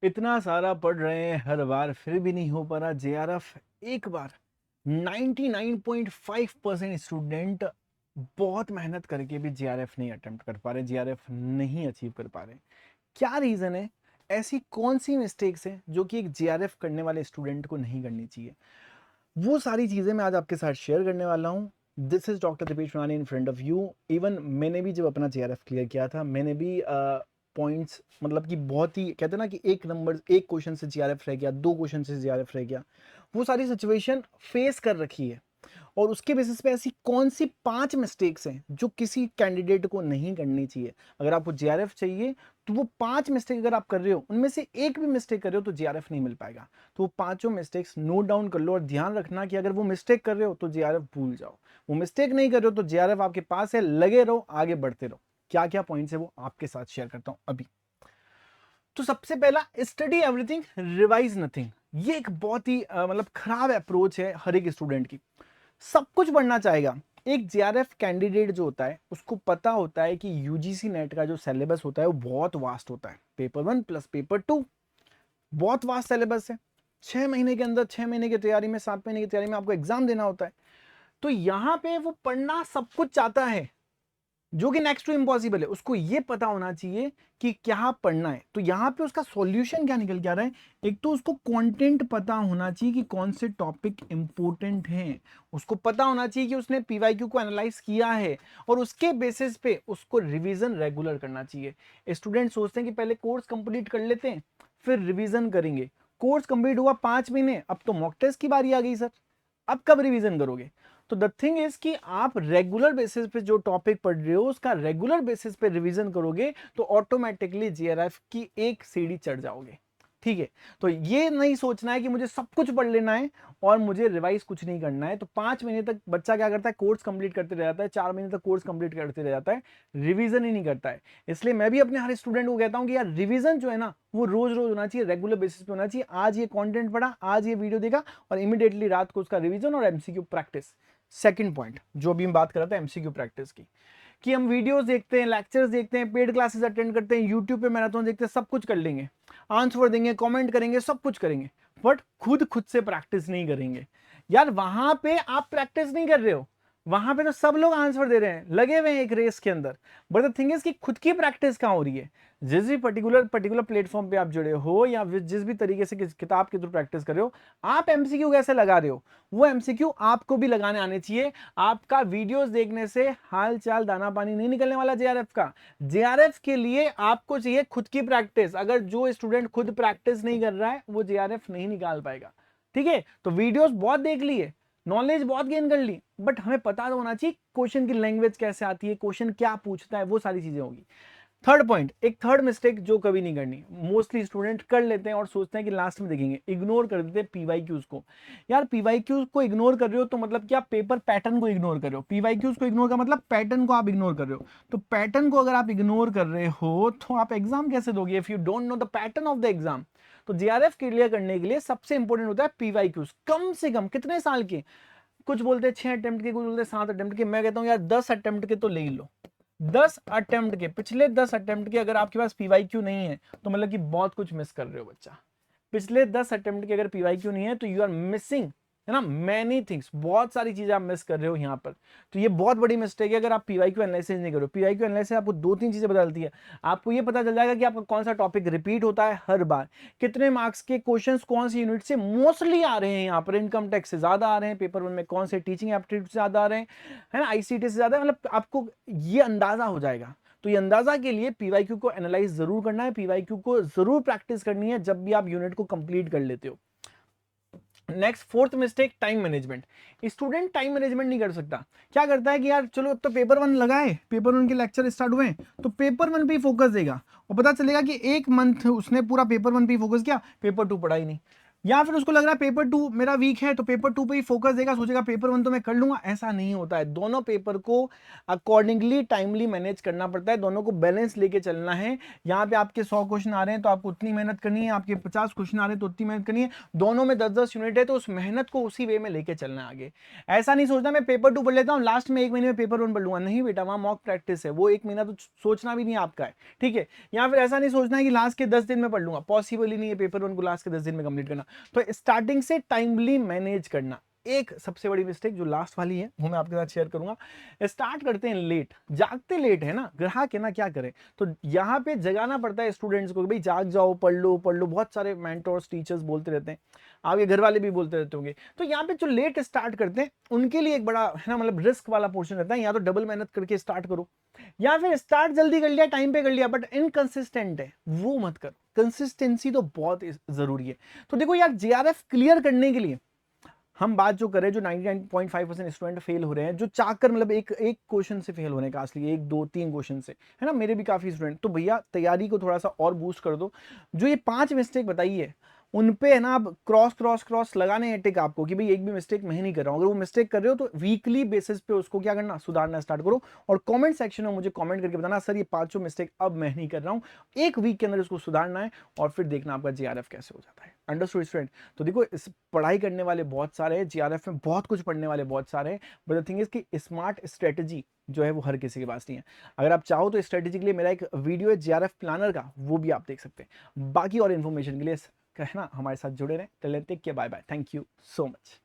इतना सारा पढ़ रहे हैं हर बार फिर भी नहीं हो पा रहा जेआरएफ। एक बार 99.5% स्टूडेंट बहुत मेहनत करके भी जेआरएफ नहीं अटेम्प्ट कर पा रहे, जेआरएफ नहीं अचीव कर पा रहे। क्या रीजन है? ऐसी कौन सी मिस्टेक्स है जो कि एक जेआरएफ करने वाले स्टूडेंट को नहीं करनी चाहिए? वो सारी चीजें मैं आज आपके साथ शेयर करने वाला हूँ। This is doctor Dipesh many in front of you. Even मैंने भी जब अपना जेआरएफ क्लियर किया था, मैंने भी पॉइंट्स मतलब कि बहुत ही कहते हैं ना कि एक क्वेश्चन से जेआरएफ रह गया, दो क्वेश्चन से जेआरएफ रह गया, वो सारी सिचुएशन फेस कर रखी है। और उसके बेसिस पे ऐसी कौन सी 5 मिस्टेक्स हैं जो किसी कैंडिडेट को नहीं करनी चाहिए। अगर आपको जेआरएफ चाहिए तो वो 5 मिस्टेक अगर आप कर रहे हो, उनमें से एक भी मिस्टेक कर रहे हो तो जेआरएफ नहीं मिल पाएगा। तो वो पांचों मिस्टेक्स नोट डाउन कर लो और ध्यान रखना कि अगर वो मिस्टेक कर रहे हो तो जेआरएफ भूल जाओ, वो मिस्टेक नहीं कर रहे हो तो जेआरएफ आपके पास है, लगे रहो, आगे बढ़ते रहो। क्या क्या पॉइंट्स है वो आपके साथ शेयर करता हूं अभी। तो सबसे पहला, स्टडी एवरीथिंग रिवाइज नथिंग। ये एक बहुत ही मतलब खराब अप्रोच है हर एक स्टूडेंट की। सब कुछ पढ़ना चाहेगा। एक जेआरएफ कैंडिडेट जो होता है उसको पता होता है कि यूजीसी नेट का जो सिलेबस होता है वो बहुत वास्ट होता है। पेपर 1 प्लस पेपर 2 बहुत वास्ट सिलेबस है। 6 महीने के अंदर, 6 महीने की तैयारी में, 7 महीने की तैयारी में आपको एग्जाम देना होता है। तो यहां पे वो पढ़ना सब कुछ चाहता है जो कि नेक्स्ट टू इम्पॉसिबल है। उसको ये पता होना चाहिए कि क्या पढ़ना है। तो यहां पे उसका सॉल्यूशन क्या निकल के आ रहा है? एक तो उसको कंटेंट पता होना चाहिए कि कौन से टॉपिक इंपॉर्टेंट हैं। उसको पता होना चाहिए कि उसने पीवाईक्यू को एनालाइज किया है और उसके बेसिस पे उसको रिवीजन रेगुलर करना चाहिए। स्टूडेंट सोचते हैं कि पहले कोर्स कंप्लीट कर लेते हैं फिर रिवीजन करेंगे। कोर्स कंप्लीट हुआ 5 महीने, अब तो मॉक टेस्ट की बारी आ गई सर, अब कब रिवीजन करोगे? तो द थिंग इज कि आप रेगुलर बेसिस पे जो टॉपिक पढ़ रहे हो उसका रेगुलर बेसिस पे रिवीजन करोगे तो ऑटोमेटिकली जेआरएफ की एक सीढ़ी चढ़ जाओगे। ठीक है, तो ये नहीं सोचना है कि मुझे सब कुछ पढ़ लेना है और मुझे रिवाइज कुछ नहीं करना है। तो 5 महीने तक बच्चा क्या करता है? कोर्स कंप्लीट करते रह जाता है, 4 महीने तक कोर्स कंप्लीट करते रह जाता है, रिवीजन ही नहीं करता है। इसलिए मैं भी अपने हर स्टूडेंट को कहता हूं कि यार रिवीजन जो है ना वो रोज रोज होना चाहिए, रेगुलर बेसिस पे होना चाहिए। आज ये कंटेंट पढ़ा, आज ये वीडियो देखा और इमीडिएटली रात को उसका रिवीजन और एमसीक्यू प्रैक्टिस। सेकंड पॉइंट जो अभी हम बात कर रहे थे एमसीक्यू प्रैक्टिस की, कि हम वीडियोस देखते हैं, लेक्चर्स देखते हैं, पेड क्लासेस अटेंड करते हैं, यूट्यूब पे मैराथन देखते हैं, सब कुछ कर लेंगे, आंसर देंगे, कमेंट करेंगे, सब कुछ करेंगे, बट खुद से प्रैक्टिस नहीं करेंगे। यार वहां पे आप प्रैक्टिस नहीं कर रहे हो, वहां पे तो सब लोग आंसर दे रहे हैं, लगे हुए हैं एक रेस के अंदर, बट द थिंग इज कि खुद की प्रैक्टिस कहां हो रही है? जिस भी पर्टिकुलर प्लेटफॉर्म पे आप जुड़े हो या जिस भी तरीके से किताब के थ्रू प्रैक्टिस कर रहे हो, आप एमसीक्यू कैसे लगा रहे हो वो एमसीक्यू आपको भी लगाने आने चाहिए। आपका वीडियोस देखने से हाल चाल दाना पानी नहीं निकलने वाला जेआरएफ का। जेआरएफ के लिए आपको चाहिए खुद की प्रैक्टिस। अगर जो स्टूडेंट खुद प्रैक्टिस नहीं कर रहा है वो जेआरएफ नहीं निकाल पाएगा। ठीक है, तो वीडियोस बहुत देख लिए, नॉलेज बहुत गेन कर ली, बट हमें पता तो होना चाहिए क्वेश्चन की लैंग्वेज कैसे आती है, क्वेश्चन क्या पूछता है, वो सारी चीजें होगी। थर्ड पॉइंट, एक थर्ड मिस्टेक जो कभी नहीं करनी, मोस्टली स्टूडेंट कर लेते हैं और सोचते हैं कि लास्ट में देखेंगे, इग्नोर कर देते हैं पीवाईक्यूज को। यार पीवाईक्यूज को इग्नोर कर रहे हो तो मतलब कि आप पेपर पैटर्न को इग्नोर कर रहे हो। पीवाईक्यूज को इग्नोर का मतलब पैटर्न को आप इग्नोर कर रहे हो। तो पैटर्न को अगर आप इग्नोर कर रहे हो तो आप एग्जाम कैसे दोगे if you don't know the pattern of the exam? तो जेआरएफ क्लियर करने के लिए सबसे इंपॉर्टेंट होता है पीवाईक्यूज। कम से कम कितने साल के? कुछ बोलते हैं 6 अटेम्प्ट के, कुछ बोलते हैं 7 अटेम्प्ट के। मैं कहता हूं यार 10 अटेम्प्ट के तो ले ही लो। 10 अटेम्प्ट के, पिछले 10 अटेम्प्ट के अगर आपके पास पीवाईक्यू नहीं है तो मतलब कि बहुत कुछ मिस कर रहे हो बच्चा। पिछले 10 अटेम्प्ट के अगर पीवाईक्यू नहीं है तो यू आर मिसिंग, है ना, मैनी थिंग्स, बहुत सारी चीजें आप मिस कर रहे हो यहाँ पर। तो ये बहुत बड़ी मिस्टेक है अगर आप पीवाईक्यू एनालिसिस नहीं करो। पीवाईक्यू एनालिसिस आपको 2-3 चीजें बदलती है। आपको ये पता चल जाएगा कि आपका कौन सा टॉपिक रिपीट होता है हर बार, कितने मार्क्स के क्वेश्चंस कौन सी यूनिट से मोस्टली आ रहे हैं, यहाँ पर इनकम टैक्स से ज्यादा आ रहे हैं, पेपर 1 में कौन से टीचिंग एप्टीट्यूड से ज्यादा आ रहे हैं, है ना, आईसीटी से ज्यादा, मतलब आपको ये अंदाजा हो जाएगा। तो ये अंदाजा के लिए पीवाईक्यू को एनालाइज जरूर करना है, पीवाईक्यू को जरूर प्रैक्टिस करनी है जब भी आप यूनिट को कंप्लीट कर लेते हो। Next fourth mistake, time management. Student time management नहीं कर सकता। क्या करता है कि यार चलो अब तो पेपर 1 लगाए, पेपर 1 के लेक्चर स्टार्ट हुए तो पेपर 1 पे ही फोकस देगा और पता चलेगा कि एक मंथ उसने पूरा पेपर 1 पे ही फोकस किया, पेपर 2 पढ़ा ही नहीं। या फिर उसको लग रहा है पेपर 2 मेरा वीक है तो पेपर 2 पे ही फोकस देगा, सोचेगा पेपर 1 तो मैं कर लूंगा। ऐसा नहीं होता है, दोनों पेपर को अकॉर्डिंगली टाइमली मैनेज करना पड़ता है, दोनों को बैलेंस लेके चलना है। यहाँ पे आपके 100 क्वेश्चन आ रहे हैं तो आपको उतनी मेहनत करनी है, आपके 50 क्वेश्चन आ रहे हैं तो उतनी मेहनत करनी है, दोनों में 10-10 यूनिट है तो उस मेहनत को उसी वे में लेके चलना है आगे। ऐसा नहीं सोचना मैं पेपर 2 पढ़ लेता हूँ, लास्ट में 1 महीने में पेपर 1 पढ़ लूंगा। नहीं बेटा, वहां मॉक प्रैक्टिस है, वो 1 महीना तो सोचना भी नहीं आपका है, ठीक है। या फिर ऐसा नहीं सोचना है कि लास्ट के 10 दिन में पढ़ लूंगा, पॉसिबल ही नहीं है पेपर 1 को लास्ट के 10 दिन में कंप्लीट करना। तो स्टार्टिंग से टाइमली मैनेज करना। एक सबसे बड़ी मिस्टेक जो लास्ट वाली है वो मैं आपके साथ शेयर करूंगा। स्टार्ट करते हैं लेट, जागते लेट है ना, ग्राहक है ना, क्या करें। तो यहाँ पे जगाना पड़ता है स्टूडेंट्स को, भाई जाग जाओ, पढ़ लो पढ़ लो। बहुत सारे मेंटर्स टीचर्स बोलते रहते हैं, आपके घर वाले भी बोलते रहते होंगे। तो यहाँ पे जो लेट स्टार्ट करते हैं उनके लिए एक बड़ा है ना, मतलब रिस्क वाला पोर्शन रहता है। या तो डबल मेहनत करके स्टार्ट करो, या फिर स्टार्ट जल्दी कर लिया, टाइम पे कर लिया, बट इनकंसिस्टेंट है, वो मत करो। कंसिस्टेंसी तो बहुत जरूरी है। तो देखो यार, जेआरएफ क्लियर करने के लिए हम बात जो करें, जो 99.5% स्टूडेंट फेल हो रहे हैं, जो चाहकर मतलब एक एक क्वेश्चन से फेल होने का, असली 1 2 3 क्वेश्चन से, है ना, मेरे भी काफी स्टूडेंट। तो भैया तैयारी को थोड़ा सा और बूस्ट कर दो। जो ये 5 मिस्टेक बताई है उन पे है ना, आप क्रॉस क्रॉस क्रॉस लगाने हैं टिक आपको, कि भाई एक भी मिस्टेक मैं ही नहीं कर रहा हूं। अगर वो मिस्टेक कर रहे हो तो वीकली बेसिस पे उसको क्या करना, सुधारना स्टार्ट करो। और कमेंट सेक्शन में मुझे कमेंट करके बताना, सर ये 5 मिस्टेक अब मैं नहीं कर रहा हूं, एक वीक के अंदर इसको सुधारना है। और फिर देखना आपका जेआरएफ कैसे हो जाता है। Understood student. तो देखो, इस पढ़ाई करने वाले बहुत सारे हैं, जेआरएफ में बहुत कुछ पढ़ने वाले बहुत सारे हैं, बट द थिंग इज कि स्मार्ट स्ट्रेटजी जो है वो हर किसी के पास नहीं है। अगर आप चाहो तो स्ट्रेटजी के लिए मेरा एक वीडियो है जेआरएफ प्लानर का, वो भी आप देख सकते हैं। बाकी और इन्फॉर्मेशन के लिए कहना हमारे साथ जुड़े रहें। Take care, bye bye, thank you so much.